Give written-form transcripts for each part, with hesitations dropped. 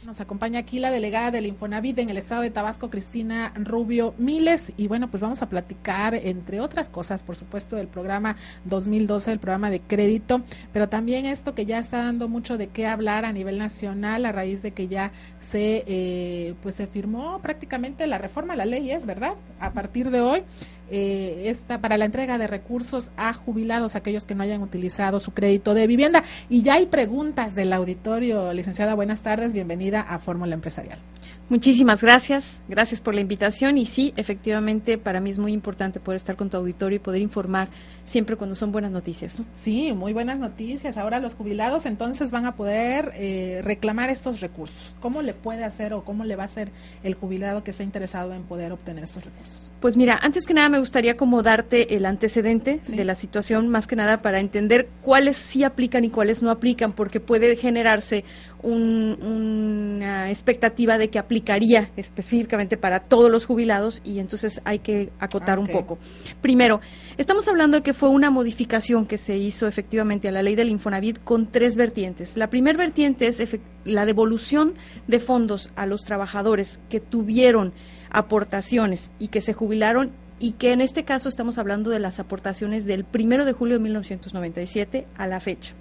Nos acompaña aquí la delegada del Infonavit en el estado de Tabasco, Cristina Rubio Miles, y bueno, pues vamos a platicar, entre otras cosas, por supuesto, del programa 2012, el programa de crédito, pero también esto que ya está dando mucho de qué hablar a nivel nacional a raíz de que ya se firmó prácticamente la reforma a la ley, ¿es verdad? A partir de hoy, para la entrega de recursos a jubilados, aquellos que no hayan utilizado su crédito de vivienda. Y ya hay preguntas del auditorio. Licenciada, buenas tardes, bienvenida a Fórmula Empresarial. Muchísimas gracias por la invitación, y sí, efectivamente, para mí es muy importante poder estar con tu auditorio y poder informar siempre cuando son buenas noticias, ¿no? Sí, muy buenas noticias. Ahora los jubilados entonces van a poder reclamar estos recursos. ¿Cómo le puede hacer o cómo le va a hacer el jubilado que esté interesado en poder obtener estos recursos? Pues mira, antes que nada me gustaría como darte el antecedente de la situación, más que nada para entender cuáles sí aplican y cuáles no aplican, porque puede generarse una expectativa de que aplicaría específicamente para todos los jubilados, y entonces hay que acotar un poco. Primero, estamos hablando de que fue una modificación que se hizo efectivamente a la ley del Infonavit con 3 vertientes. La primera vertiente es la devolución de fondos a los trabajadores que tuvieron aportaciones y que se jubilaron, y que en este caso estamos hablando de las aportaciones del 1 de julio de 1997 a la fecha.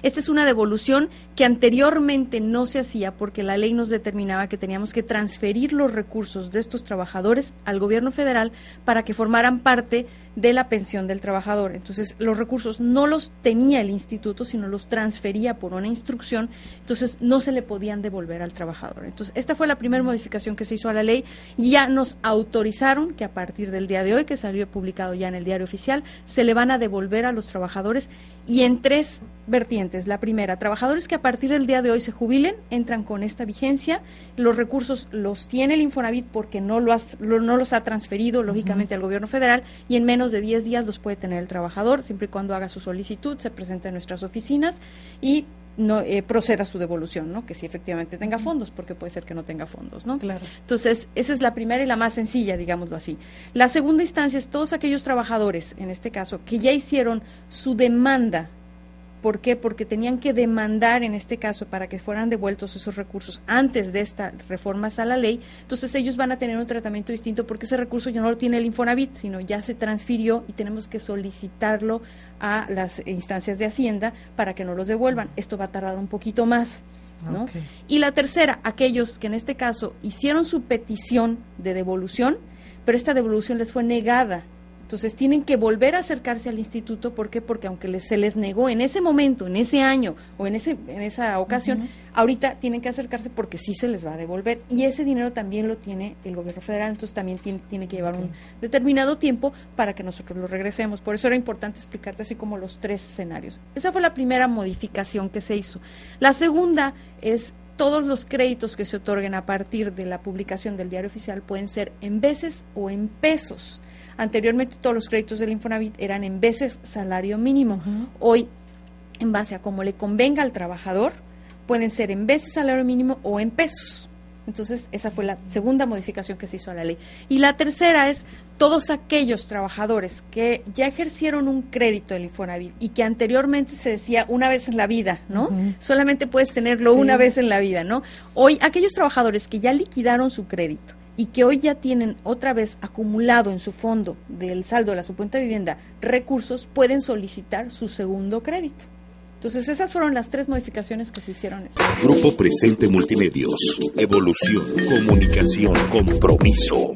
Esta es una devolución que anteriormente no se hacía porque la ley nos determinaba que teníamos que transferir los recursos de estos trabajadores al gobierno federal para que formaran parte de la pensión del trabajador. Entonces, los recursos no los tenía el instituto, sino los transfería por una instrucción, entonces no se le podían devolver al trabajador. Entonces, esta fue la primera modificación que se hizo a la ley, y ya nos autorizaron que a partir del día de hoy, que salió publicado ya en el Diario Oficial, se le van a devolver a los trabajadores, y en 3 vertientes. La primera, trabajadores que a partir del día de hoy se jubilen, entran con esta vigencia, los recursos los tiene el Infonavit porque no los ha transferido, lógicamente, al gobierno federal, y en menos de 10 días los puede tener el trabajador, siempre y cuando haga su solicitud, se presente en nuestras oficinas y no proceda a su devolución, ¿no? Que sí efectivamente tenga fondos, porque puede ser que no tenga fondos, ¿no? Claro. Entonces, esa es la primera y la más sencilla, digámoslo así. La segunda instancia es todos aquellos trabajadores, en este caso, que ya hicieron su demanda. ¿Por qué? Porque tenían que demandar, en este caso, para que fueran devueltos esos recursos antes de estas reformas a la ley. Entonces ellos van a tener un tratamiento distinto, porque ese recurso ya no lo tiene el Infonavit, sino ya se transfirió y tenemos que solicitarlo a las instancias de Hacienda para que nos los devuelvan. Esto va a tardar un poquito más, ¿no? Okay. Y la tercera, aquellos que en este caso hicieron su petición de devolución, pero esta devolución les fue negada. Entonces tienen que volver a acercarse al instituto. ¿Por qué? Porque aunque se les negó en ese momento, en ese año o en esa ocasión, ahorita tienen que acercarse porque sí se les va a devolver, y ese dinero también lo tiene el gobierno federal, entonces también tiene que llevar un determinado tiempo para que nosotros lo regresemos. Por eso era importante explicarte así como los 3 escenarios. Esa fue la primera modificación que se hizo. La segunda es: todos los créditos que se otorguen a partir de la publicación del Diario Oficial pueden ser en veces o en pesos. Anteriormente todos los créditos del Infonavit eran en veces salario mínimo. Hoy, en base a cómo le convenga al trabajador, pueden ser en veces salario mínimo o en pesos. Entonces, esa fue la segunda modificación que se hizo a la ley. Y la tercera es: todos aquellos trabajadores que ya ejercieron un crédito del Infonavit y que anteriormente se decía una vez en la vida, ¿no? Solamente puedes tenerlo una vez en la vida, ¿no? Hoy, aquellos trabajadores que ya liquidaron su crédito y que hoy ya tienen otra vez acumulado en su fondo del saldo de su cuenta de vivienda recursos, pueden solicitar su segundo crédito. Entonces, esas fueron las 3 modificaciones que se hicieron. Grupo Presente Multimedios. Evolución, comunicación, compromiso.